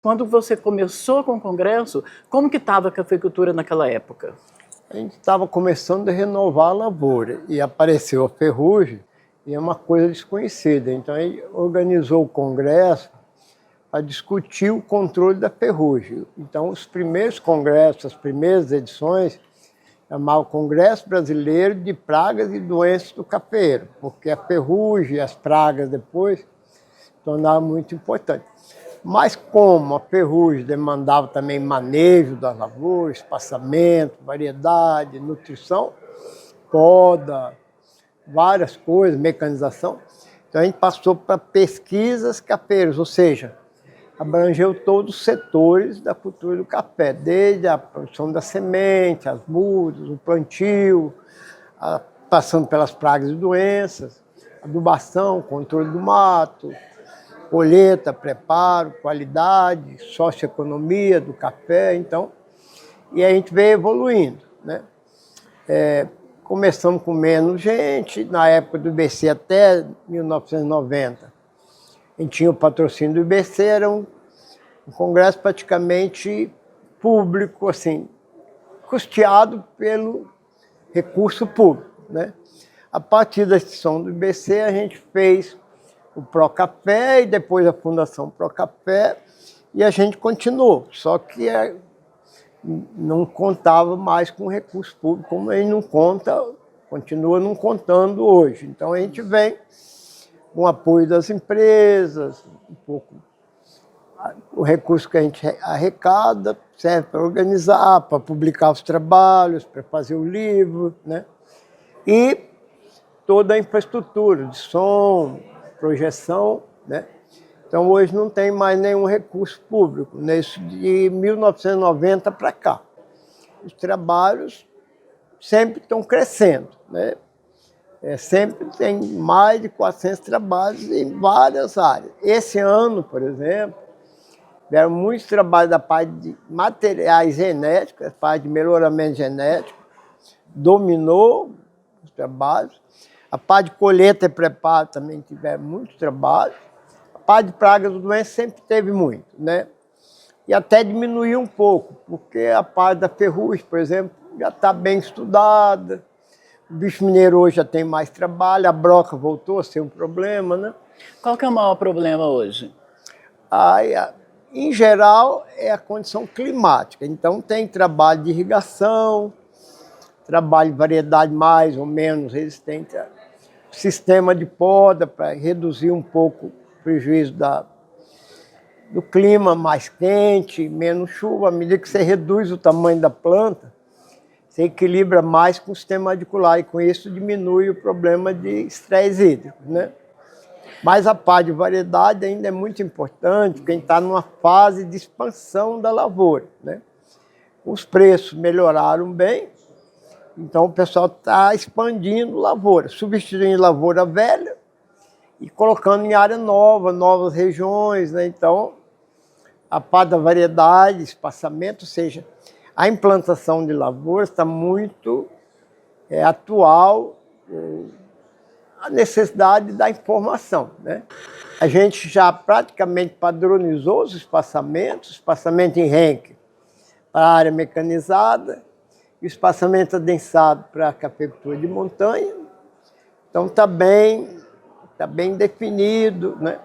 Quando você começou com o congresso, como que estava a cafeicultura naquela época? A gente estava começando a renovar a lavoura e apareceu a ferrugem e é uma coisa desconhecida. Então, a gente organizou o congresso para discutir o controle da ferrugem. Então, os primeiros congressos, as primeiras edições, chamavam Congresso Brasileiro de Pragas e Doenças do Cafeiro, porque a ferrugem e as pragas depois tornaram muito importante. Mas como a ferrugem demandava também manejo das lavouras, espaçamento, variedade, nutrição, poda, várias coisas, mecanização, então a gente passou para pesquisas cafeiras, ou seja, abrangeu todos os setores da cultura do café, desde a produção da semente, as mudas, o plantio, passando pelas pragas e doenças, adubação, controle do mato, colheita, preparo, qualidade, socioeconomia do café, então, e a gente veio evoluindo, né? Começamos com menos gente, na época do IBC até 1990, a gente tinha o patrocínio do IBC, era um congresso praticamente público, assim, custeado pelo recurso público, né? A partir da extinção do IBC, a gente fez o Procafé e depois a Fundação Procafé, e a gente continuou, só que não contava mais com recurso público, como a gente não conta, continua não contando hoje. Então a gente vem com o apoio das empresas, um pouco o recurso que a gente arrecada serve para organizar, para publicar os trabalhos, para fazer o livro, né? E toda a infraestrutura de som, projeção, né? Então, hoje não tem mais nenhum recurso público, nesse de 1990 para cá. Os trabalhos sempre estão crescendo, né? Sempre tem mais de 400 trabalhos em várias áreas. Esse ano, por exemplo, deram muitos trabalhos da parte de materiais genéticos, a parte de melhoramento genético, dominou os trabalhos. A parte de colheita e preparo também tiveram muito trabalho. A parte de pragas e doenças sempre teve muito, né? E até diminuiu um pouco, porque a parte da ferrugem, por exemplo, já está bem estudada. O bicho mineiro hoje já tem mais trabalho, a broca voltou a ser um problema, né? Qual que é o maior problema hoje? Em geral, é a condição climática. Então, tem trabalho de irrigação, trabalho de variedade mais ou menos resistente, sistema de poda para reduzir um pouco o prejuízo do clima mais quente, menos chuva. À medida que você reduz o tamanho da planta, você equilibra mais com o sistema radicular e com isso diminui o problema de estresse hídrico, né? Mas a parte de variedade ainda é muito importante, porque a gente está numa fase de expansão da lavoura, né? Os preços melhoraram bem, então o pessoal está expandindo lavoura, substituindo lavoura velha e colocando em área nova, novas regiões, né? Então, a parte da variedade, espaçamento, ou seja, a implantação de lavouras está muito atual, a necessidade da informação, né? A gente já praticamente padronizou os espaçamentos, espaçamento em renque para a área mecanizada, e o espaçamento adensado para a cafeicultura de montanha. Então está bem definido, né?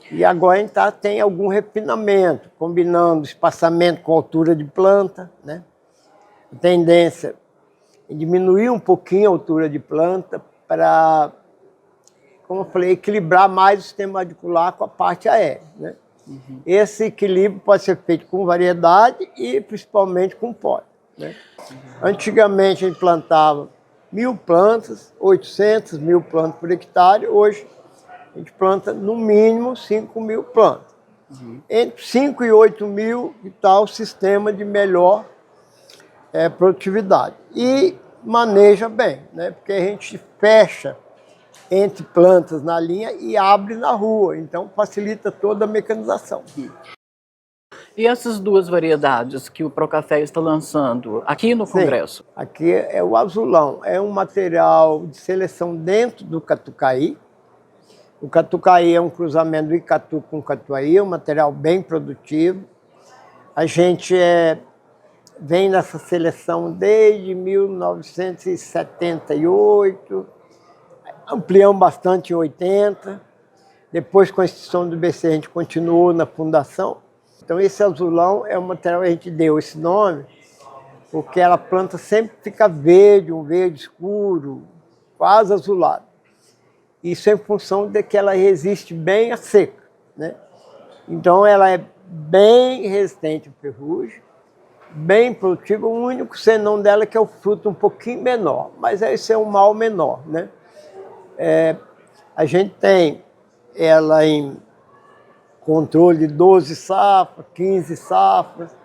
E agora a gente tem algum refinamento, combinando espaçamento com altura de planta, né? A tendência é diminuir um pouquinho a altura de planta para, como eu falei, equilibrar mais o sistema radicular com a parte aérea, né? Uhum. Esse equilíbrio pode ser feito com variedade e principalmente com poda, né? Uhum. Antigamente a gente plantava 1.000 plantas, 800, 1.000 plantas por hectare. Hoje a gente planta no mínimo 5.000 plantas. Uhum. Entre 5 e 8.000 está o sistema de melhor produtividade. E maneja bem, né? Porque a gente fecha entre plantas na linha e abre na rua, então facilita toda a mecanização. E essas duas variedades que o Procafé está lançando aqui no Congresso? Sim, aqui é o azulão, é um material de seleção dentro do catucaí. O catucaí é um cruzamento do icatu com catuaí, um material bem produtivo. A gente vem nessa seleção desde 1978, ampliamos bastante em 80. Depois, com a instituição do BC, a gente continuou na fundação. Então, esse azulão é um material que a gente deu esse nome, porque a planta sempre fica verde, um verde escuro, quase azulado. Isso é em função de que ela resiste bem à seca, né? Então, ela é bem resistente à ferrugem, bem produtiva. O único senão dela é que é o fruto um pouquinho menor, mas esse é um mal menor, né? A gente tem ela em controle de 12 safras, 15 safras.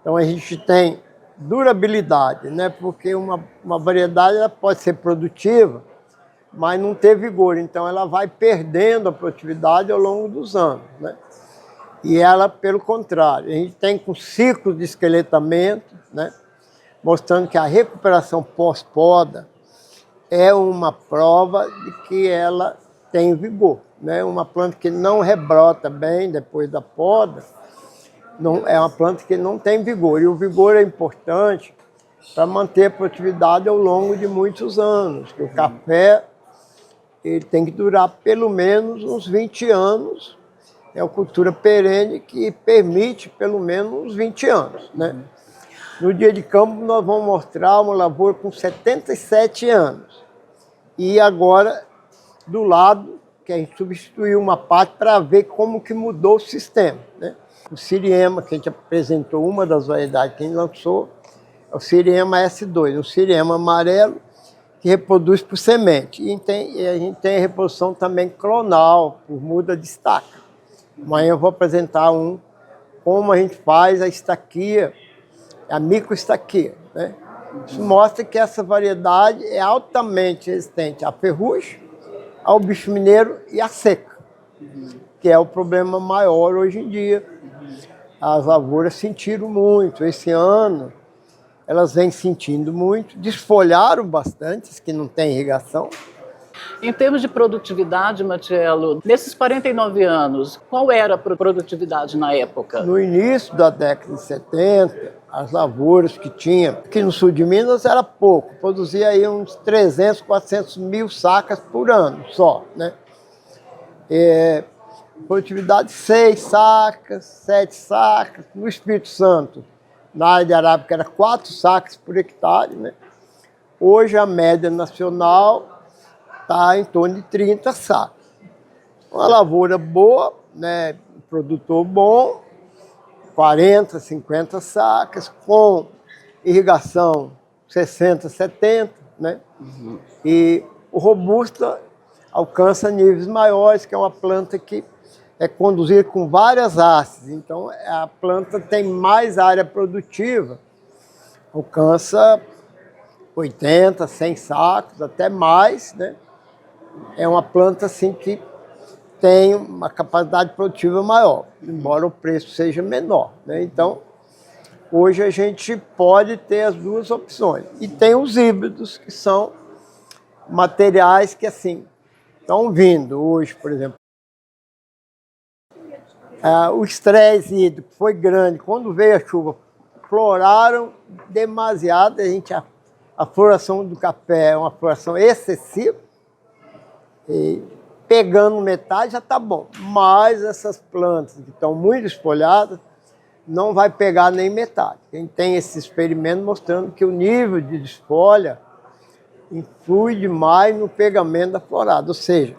Então, a gente tem durabilidade, né? Porque uma variedade ela pode ser produtiva, mas não ter vigor. Então, ela vai perdendo a produtividade ao longo dos anos, né? E ela, pelo contrário, a gente tem com ciclos de esqueletamento, né? Mostrando que a recuperação pós-poda é uma prova de que ela tem vigor, né? Uma planta que não rebrota bem depois da poda, não, é uma planta que não tem vigor. E o vigor é importante para manter a produtividade ao longo de muitos anos. Que o café ele tem que durar pelo menos uns 20 anos. É uma cultura perene que permite pelo menos uns 20 anos, né? No dia de campo, nós vamos mostrar uma lavoura com 77 anos. E agora, do lado, que a gente substituiu uma parte para ver como que mudou o sistema, né? O Siriema, que a gente apresentou, uma das variedades que a gente lançou, é o Siriema S2, um Siriema amarelo que reproduz por semente. E a gente tem a reprodução também clonal, por muda de estaca. Amanhã eu vou apresentar como a gente faz a estaquia, a microestaquia, né? Isso mostra que essa variedade é altamente resistente à ferrugem, ao bicho mineiro e à seca, que é o problema maior hoje em dia. As lavouras sentiram muito. Esse ano, elas vêm sentindo muito, desfolharam bastante, as que não têm irrigação. Em termos de produtividade, Matiello, nesses 49 anos, qual era a produtividade na época? No início da década de 70, as lavouras que tinha, aqui no sul de Minas era pouco, produzia aí uns 300, 400 mil sacas por ano só, né? Produtividade 6 sacas, 7 sacas. No Espírito Santo, na área de Arábica, era 4 sacas por hectare, né? Hoje a média nacional está em torno de 30 sacas. Uma lavoura boa, né? Um produtor bom, 40, 50 sacas, com irrigação 60, 70, né? E o robusta alcança níveis maiores, que é uma planta que é conduzida com várias hastes. Então, a planta tem mais área produtiva, alcança 80, 100 sacos, até mais, né? É uma planta assim que tem uma capacidade produtiva maior, embora o preço seja menor, né? Então, hoje a gente pode ter as duas opções. E tem os híbridos, que são materiais que assim estão vindo hoje, por exemplo. O estresse hídrico foi grande. Quando veio a chuva, floraram demasiado. A floração do café é uma floração excessiva. E pegando metade já está bom. Mas essas plantas que estão muito espolhadas, não vai pegar nem metade. Quem tem esse experimento mostrando que o nível de desfolha influi demais no pegamento da florada. Ou seja,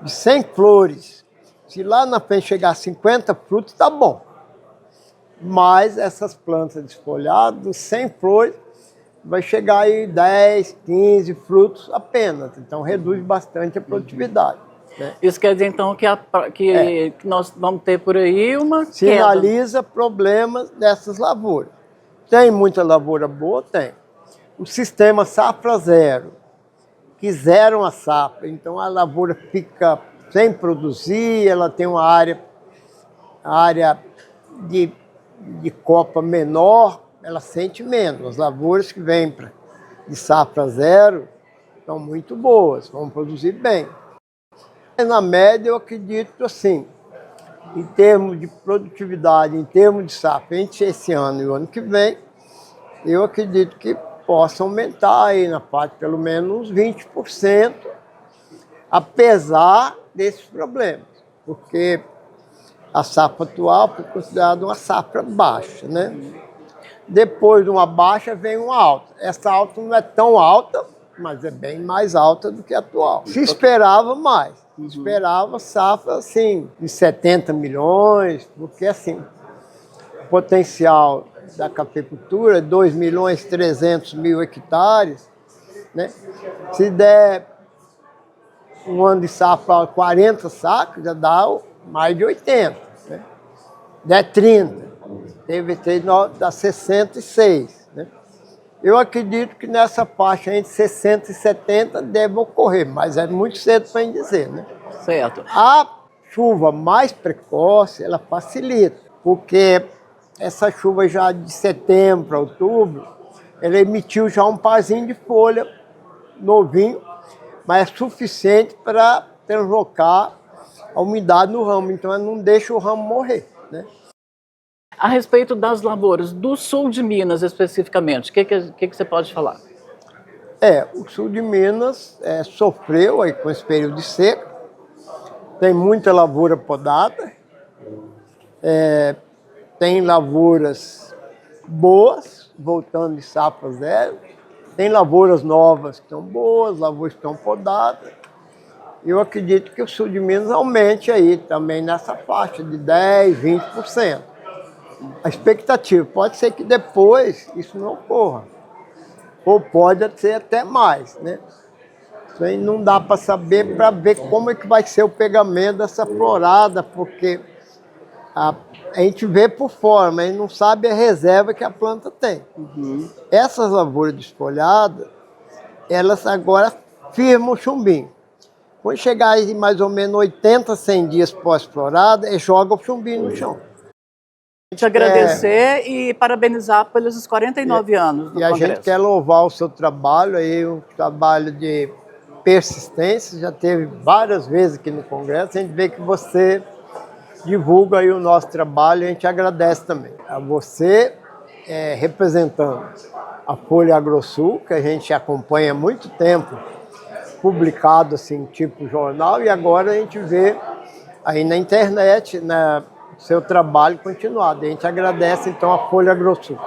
de 100 flores, se lá na frente chegar a 50 frutos, está bom. Mas essas plantas desfolhadas, 100 flores, vai chegar aí 10, 15 frutos apenas. Então, reduz bastante a produtividade, né? Isso quer dizer, então, que nós vamos ter por aí uma sinaliza queda. Problemas dessas lavouras. Tem muita lavoura boa? Tem. O sistema safra zero, que zeram a safra. Então, a lavoura fica sem produzir, ela tem uma área de copa menor, ela sente menos. As lavouras que vêm de safra zero estão muito boas, vão produzir bem. Na média, eu acredito assim, em termos de produtividade, em termos de safra, entre esse ano e o ano que vem, eu acredito que possa aumentar aí na parte pelo menos uns 20%, apesar desses problemas, porque a safra atual foi considerada uma safra baixa, né? Depois de uma baixa vem uma alta. Essa alta não é tão alta, mas é bem mais alta do que a atual. Se esperava mais. Se esperava safra assim, de 70 milhões, porque assim, o potencial da cafeicultura é 2.300.000 hectares, né? Se der um ano de safra 40 sacos, já dá mais de 80, né? Der 30, dá 66, né? Eu acredito que nessa faixa entre 60 e 70 deve ocorrer, mas é muito cedo para dizer, né? Certo. A chuva mais precoce, ela facilita, porque essa chuva já de setembro para outubro, ela emitiu já um parzinho de folha novinho, mas é suficiente para translocar a umidade no ramo, então ela não deixa o ramo morrer, né? A respeito das lavouras do sul de Minas, especificamente, o que você pode falar? O sul de Minas sofreu aí com esse período de seca, tem muita lavoura podada, tem lavouras boas, voltando de safra zero, tem lavouras novas que estão boas, lavouras que estão podadas. Eu acredito que o sul de Minas aumente aí também nessa faixa de 10%, 20%. A expectativa pode ser que depois isso não ocorra, ou pode ser até mais, né? Isso aí não dá para saber, para ver como é que vai ser o pegamento dessa florada, porque a gente vê por fora, mas a gente não sabe a reserva que a planta tem. Essas lavouras desfolhadas, elas agora firmam o chumbinho. Quando chegar em mais ou menos 80, 100 dias pós-florada, joga o chumbinho no chão. Te agradecer e parabenizar pelos 49 anos do E a Congresso. gente quer louvar o seu trabalho, aí, um trabalho de persistência, já teve várias vezes aqui no Congresso, a gente vê que você divulga aí o nosso trabalho, a gente agradece também. A você, representando a Folha AgroSul, que a gente acompanha há muito tempo, publicado assim, tipo jornal, e agora a gente vê aí na internet, seu trabalho continuado. A gente agradece, então, a Folha AgroSul.